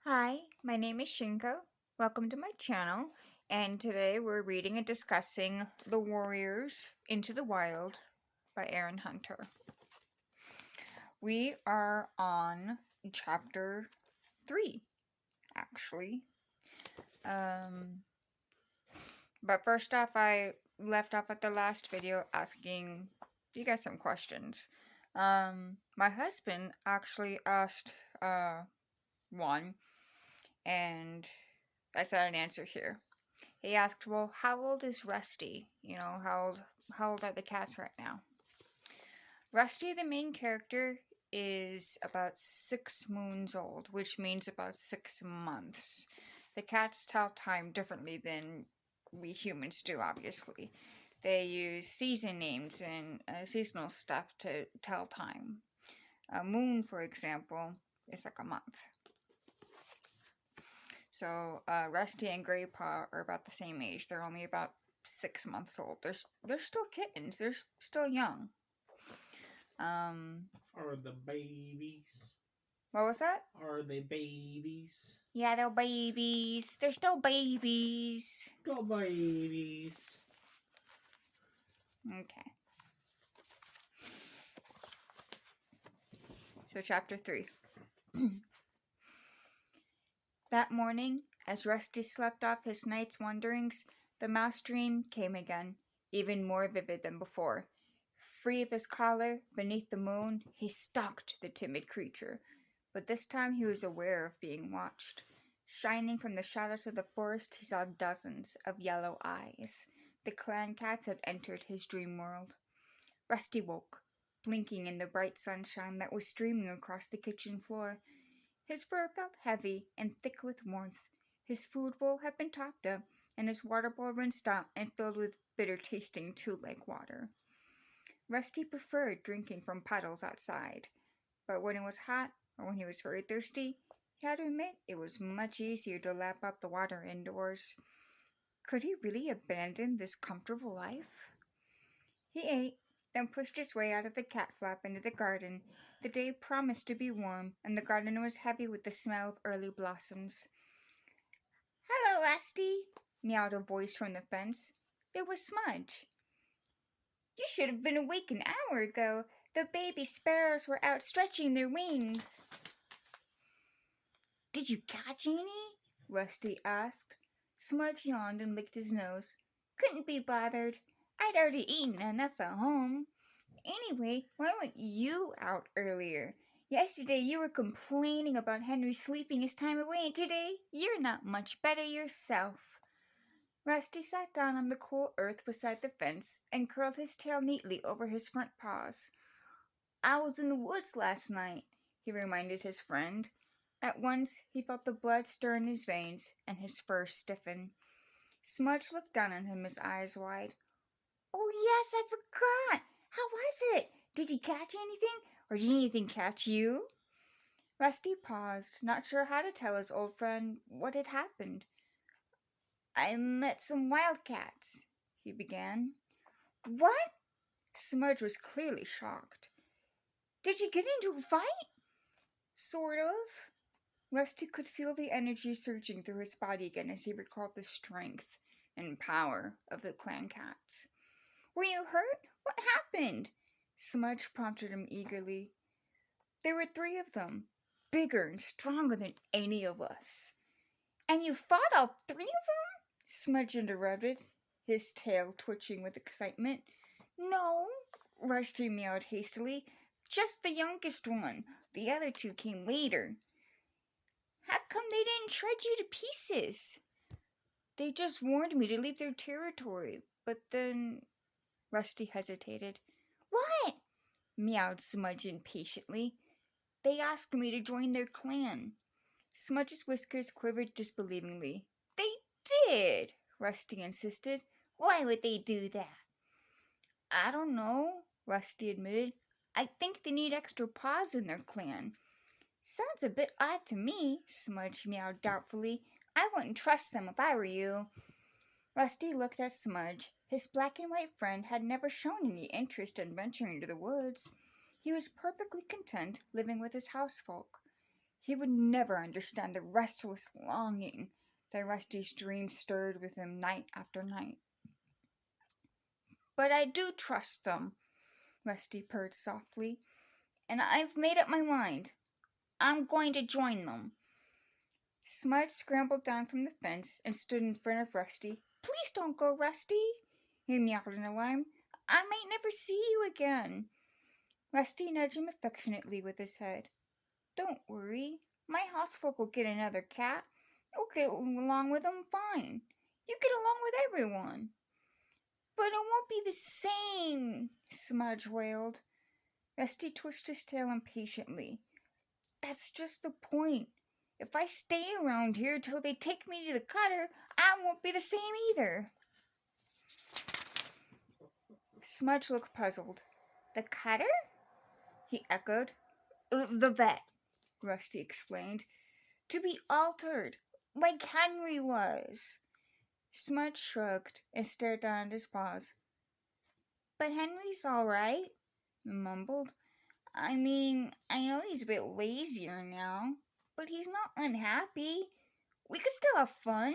Hi, my name is Shinko. Welcome to my channel, and today we're reading and discussing The Warriors Into the Wild by Erin Hunter. We are on chapter 3, actually. But first off, I left off at the last video asking you guys some questions. My husband actually asked one, and I said an answer here. He asked, well, how old is Rusty? How old are the cats right now? Rusty, the main character, is about 6 moons old, which means about 6 months. The cats tell time differently than we humans do, obviously. They use season names and seasonal stuff to tell time. A moon, for example, is like a month. So Rusty and Graypaw are about the same age. They're only about 6 months old. They're still kittens. They're still young. Are the babies? What was that? Are they babies? Yeah, they're babies. They're still babies. Still babies. Okay. So chapter 3. That morning, as Rusty slept off his night's wanderings, the mouse dream came again, even more vivid than before. Free of his collar, beneath the moon, he stalked the timid creature, but this time he was aware of being watched. Shining from the shadows of the forest, he saw dozens of yellow eyes. The clan cats had entered his dream world. Rusty woke, blinking in the bright sunshine that was streaming across the kitchen floor. His fur felt heavy and thick with warmth. His food bowl had been topped up, and his water bowl rinsed out and filled with bitter-tasting two-leg water. Rusty preferred drinking from puddles outside, but when it was hot or when he was very thirsty, he had to admit it was much easier to lap up the water indoors. Could he really abandon this comfortable life? He ate, then pushed his way out of the cat flap into the garden. The day promised to be warm, and the garden was heavy with the smell of early blossoms. "Hello, Rusty," meowed a voice from the fence. It was Smudge. "You should have been awake an hour ago. The baby sparrows were out stretching their wings." "Did you catch any?" Rusty asked. Smudge yawned and licked his nose. "Couldn't be bothered. I'd already eaten enough at home. Anyway, why weren't you out earlier? Yesterday you were complaining about Henry sleeping his time away, and today you're not much better yourself." Rusty sat down on the cool earth beside the fence and curled his tail neatly over his front paws. "I was in the woods last night," he reminded his friend. At once he felt the blood stir in his veins and his fur stiffen. Smudge looked down at him, his eyes wide. "Oh, yes, I forgot. How was it? Did you catch anything, or did anything catch you?" Rusty paused, not sure how to tell his old friend what had happened. "I met some wildcats," he began. "What?" Smudge was clearly shocked. "Did you get into a fight?" "Sort of." Rusty could feel the energy surging through his body again as he recalled the strength and power of the clan cats. "Were you hurt? What happened?" Smudge prompted him eagerly. "There were 3 of them, bigger and stronger than any of us." "And you fought all 3 of them?" Smudge interrupted, his tail twitching with excitement. "No," Rusty meowed hastily. "Just the youngest one. The other 2 came later." "How come they didn't shred you to pieces?" "They just warned me to leave their territory, but then—" Rusty hesitated. "What?" meowed Smudge impatiently. "They asked me to join their clan." Smudge's whiskers quivered disbelievingly. "They did!" Rusty insisted. "Why would they do that?" "I don't know," Rusty admitted. "I think they need extra paws in their clan." "Sounds a bit odd to me," Smudge meowed doubtfully. "I wouldn't trust them if I were you." Rusty looked at Smudge. His black and white friend had never shown any interest in venturing into the woods. He was perfectly content living with his housefolk. He would never understand the restless longing that Rusty's dreams stirred with him night after night. But I do trust them, Rusty purred softly, and I've made up my mind. I'm going to join them. Smudge scrambled down from the fence and stood in front of Rusty. Please don't go, Rusty, he meowed in alarm. I might never see you again. Rusty nudged him affectionately with his head. Don't worry. My housefolk will get another cat. You'll get along with them fine. You get along with everyone. But it won't be the same, Smudge wailed. Rusty twitched his tail impatiently. That's just the point. If I stay around here till they take me to the cutter, I won't be the same either. Smudge looked puzzled. The cutter? He echoed. The vet, Rusty explained. To be altered, like Henry was. Smudge shrugged and stared down at his paws. But Henry's all right, he mumbled. I mean, I know he's a bit lazier now, but he's not unhappy. We could still have fun.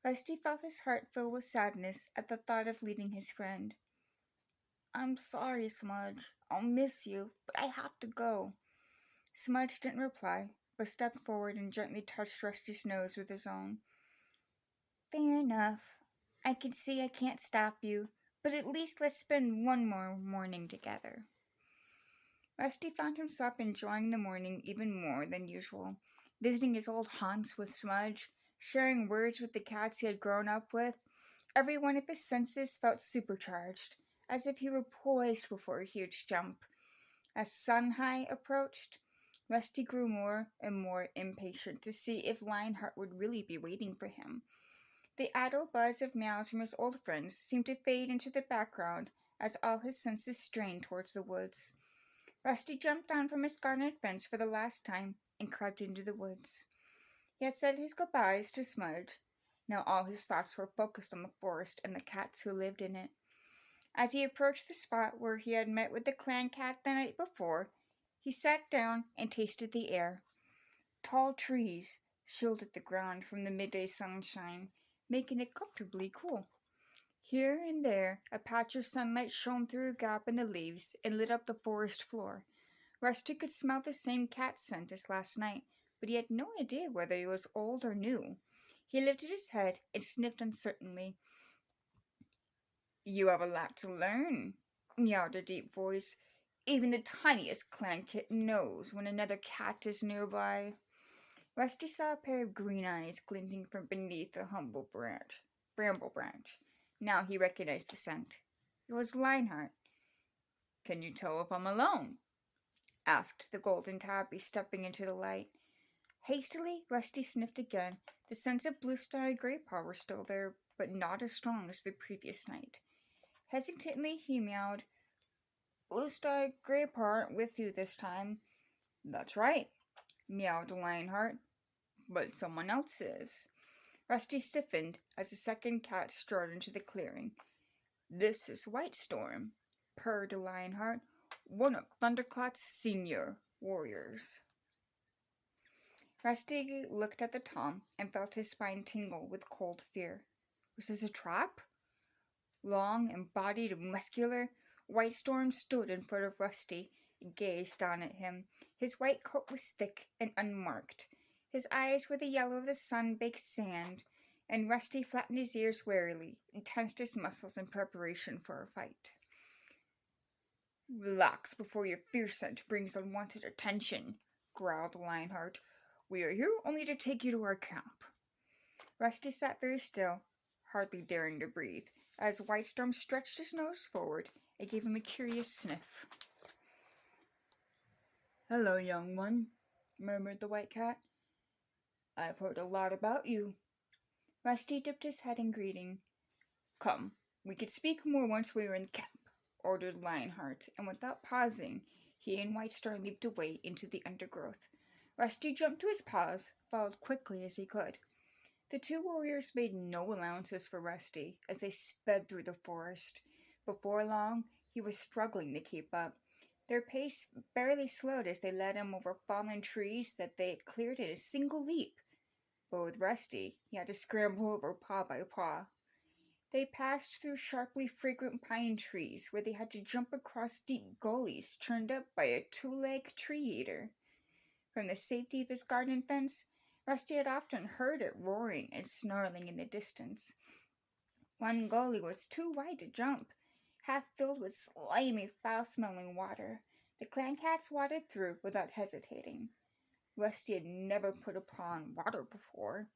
Rusty felt his heart fill with sadness at the thought of leaving his friend. I'm sorry, Smudge. I'll miss you, but I have to go. Smudge didn't reply, but stepped forward and gently touched Rusty's nose with his own. Fair enough. I can see I can't stop you, but at least let's spend one more morning together. Rusty found himself enjoying the morning even more than usual, visiting his old haunts with Smudge, sharing words with the cats he had grown up with. Every one of his senses felt supercharged, as if he were poised before a huge jump. As Sunhigh approached, Rusty grew more and more impatient to see if Lionheart would really be waiting for him. The idle buzz of meows from his old friends seemed to fade into the background as all his senses strained towards the woods. Rusty jumped down from his garden fence for the last time and crept into the woods. He had said his goodbyes to Smudge. Now all his thoughts were focused on the forest and the cats who lived in it. As he approached the spot where he had met with the clan cat the night before, he sat down and tasted the air. Tall trees shielded the ground from the midday sunshine, making it comfortably cool. Here and there, a patch of sunlight shone through a gap in the leaves and lit up the forest floor. Rusty could smell the same cat scent as last night, but he had no idea whether it was old or new. He lifted his head and sniffed uncertainly. You have a lot to learn, meowed a deep voice. Even the tiniest clan kitten knows when another cat is nearby. Rusty saw a pair of green eyes glinting from beneath a bramble branch. Now he recognized the scent. It was Lionheart. Can you tell if I'm alone? Asked the golden tabby, stepping into the light. Hastily, Rusty sniffed again. The scents of Blue Star and Grey Paw were still there, but not as strong as the previous night. Hesitantly, he meowed. Blue Star and Grey Paw aren't with you this time. That's right, meowed Lionheart. But someone else is. Rusty stiffened as the second cat strode into the clearing. This is White Storm, purred Lionheart, one of Thunderclat's senior warriors. Rusty looked at the Tom and felt his spine tingle with cold fear. Was this a trap? Long, embodied, and muscular, White Storm stood in front of Rusty and gazed down at him. His white coat was thick and unmarked. His eyes were the yellow of the sun-baked sand, and Rusty flattened his ears warily and tensed his muscles in preparation for a fight. Relax before your fear scent brings unwanted attention, growled Lionheart. We are here only to take you to our camp. Rusty sat very still, hardly daring to breathe, as White Storm stretched his nose forward and gave him a curious sniff. Hello, young one, murmured the white cat. I've heard a lot about you. Rusty dipped his head in greeting. Come, we could speak more once we were in camp, ordered Lionheart, and without pausing, he and White Star leaped away into the undergrowth. Rusty jumped to his paws, followed quickly as he could. The two warriors made no allowances for Rusty as they sped through the forest. Before long, he was struggling to keep up. Their pace barely slowed as they led him over fallen trees that they had cleared in a single leap. But with Rusty, he had to scramble over paw by paw. They passed through sharply fragrant pine trees where they had to jump across deep gullies churned up by a two-legged tree eater. From the safety of his garden fence, Rusty had often heard it roaring and snarling in the distance. One gully was too wide to jump, half filled with slimy, foul-smelling water. The clan cats waded through without hesitating. Rusty had never put a paw in water before,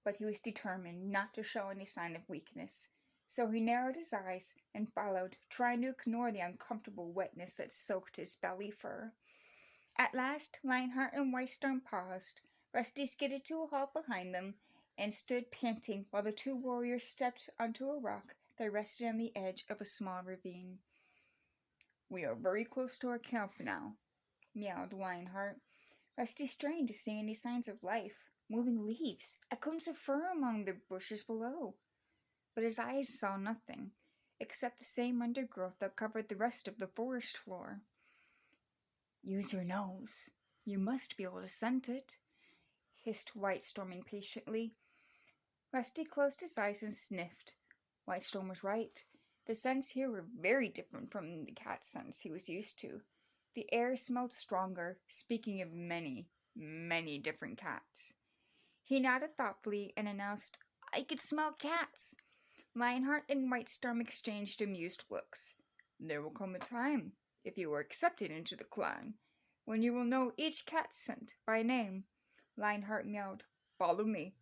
but he was determined not to show any sign of weakness, so he narrowed his eyes and followed, trying to ignore the uncomfortable wetness that soaked his belly fur. At last, Lionheart and Whitestorm paused. Rusty skidded to a halt behind them and stood panting while the two warriors stepped onto a rock that rested on the edge of a small ravine. "We are very close to our camp now," meowed Lionheart. Rusty strained to see any signs of life, moving leaves, a glimpse of fur among the bushes below. But his eyes saw nothing, except the same undergrowth that covered the rest of the forest floor. "Use your nose. You must be able to scent it," hissed Whitestorm impatiently. Rusty closed his eyes and sniffed. Whitestorm was right. The scents here were very different from the cat scents he was used to. The air smelled stronger, speaking of many, many different cats. He nodded thoughtfully and announced, "I could smell cats." Lionheart and Whitestorm exchanged amused looks. "There will come a time, if you are accepted into the clan, when you will know each cat scent by name." Lionheart meowed, "Follow me."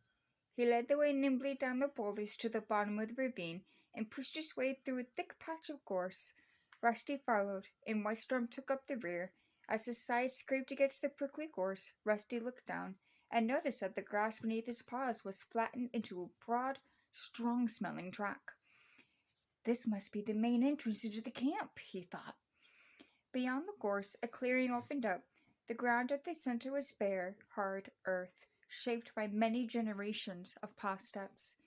He led the way nimbly down the boulders to the bottom of the ravine and pushed his way through a thick patch of gorse. Rusty followed, and Whitestorm took up the rear. As his sides scraped against the prickly gorse, Rusty looked down and noticed that the grass beneath his paws was flattened into a broad, strong-smelling track. "This must be the main entrance into the camp," he thought. Beyond the gorse, a clearing opened up. The ground at the center was bare, hard earth, shaped by many generations of paw steps.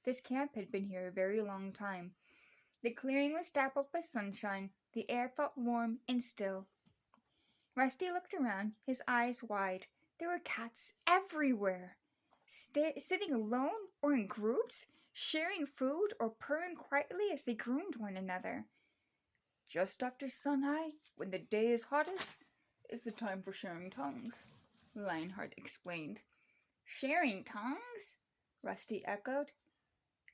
This camp had been here a very long time. The clearing was dappled by sunshine. The air felt warm and still. Rusty looked around, his eyes wide. There were cats everywhere, sitting alone or in groups, sharing food or purring quietly as they groomed one another. "Just after sun-high, when the day is hottest, is the time for sharing tongues," Lionheart explained. "Sharing tongues?" Rusty echoed.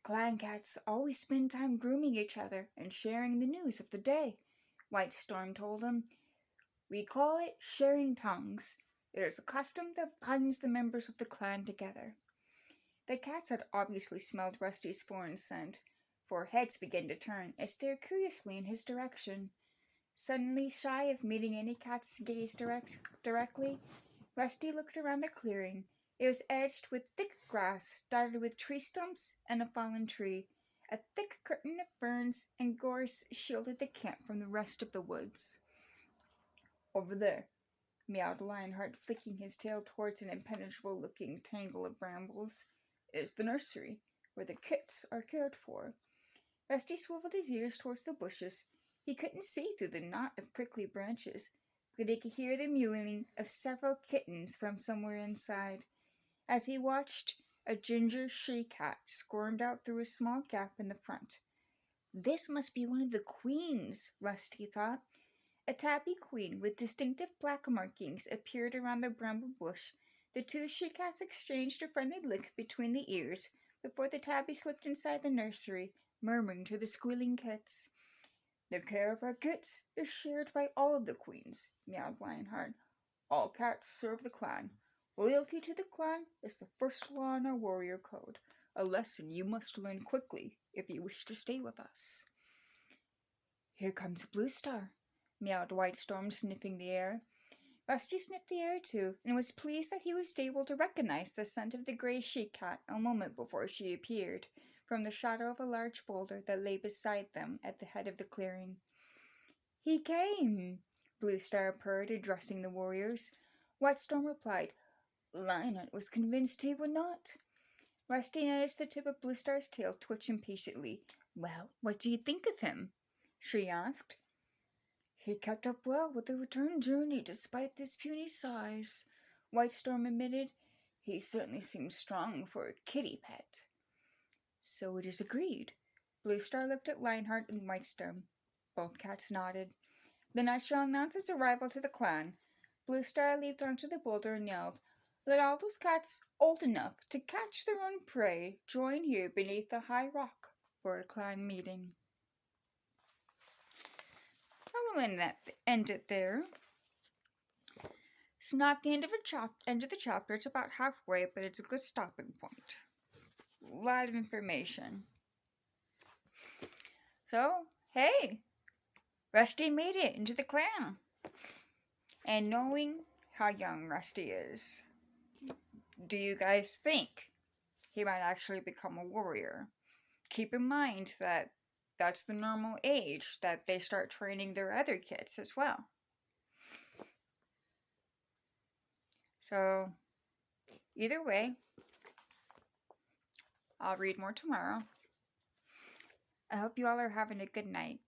"Clan cats always spend time grooming each other and sharing the news of the day," Whitestorm told him. "We call it sharing tongues. It is a custom that binds the members of the clan together." The cats had obviously smelled Rusty's foreign scent, for heads began to turn and stare curiously in his direction. Suddenly shy of meeting any cat's gaze directly, Rusty looked around the clearing. It was edged with thick grass, dotted with tree stumps and a fallen tree. A thick curtain of ferns and gorse shielded the camp from the rest of the woods. "Over there," meowed Lionheart, flicking his tail towards an impenetrable-looking tangle of brambles, "is the nursery, where the kits are cared for." Rusty swiveled his ears towards the bushes. He couldn't see through the knot of prickly branches, but he could hear the mewing of several kittens from somewhere inside. As he watched, a ginger she-cat squirmed out through a small gap in the front. "This must be one of the queens," Rusty thought. A tabby queen with distinctive black markings appeared around the bramble bush. The two she-cats exchanged a friendly lick between the ears before the tabby slipped inside the nursery, murmuring to the squealing kits. "The care of our kits is shared by all of the queens," meowed Lionheart. "All cats serve the clan. Loyalty to the clan is the first law in our warrior code, a lesson you must learn quickly if you wish to stay with us." "Here comes Blue Star," meowed Whitestorm, sniffing the air. Rusty sniffed the air too, and was pleased that he was able to recognize the scent of the gray she-cat a moment before she appeared, from the shadow of a large boulder that lay beside them at the head of the clearing. "He came," Blue Star purred, addressing the warriors. Whitestorm replied, "Lionheart was convinced he would not." Rusty noticed the tip of Blue Star's tail twitch impatiently. "Well, what do you think of him?" she asked. He kept up well with the return journey despite this puny size, Whitestorm admitted. He certainly seems strong for a kitty pet. So it is agreed. Bluestar looked at Lionheart and Whitestorm. Both cats nodded. The Nutshell announced its arrival to the clan. Bluestar leaped onto the boulder and yelled, "Let all those cats old enough to catch their own prey join here beneath the high rock for a clan meeting." I will end it there. It's not the end of the chapter. It's about halfway, but it's a good stopping point. A lot of information. So, hey, Rusty made it into the clan. And knowing how young Rusty is, do you guys think he might actually become a warrior? Keep in mind that that's the normal age that they start training their other kids as well. So, either way, I'll read more tomorrow. I hope you all are having a good night.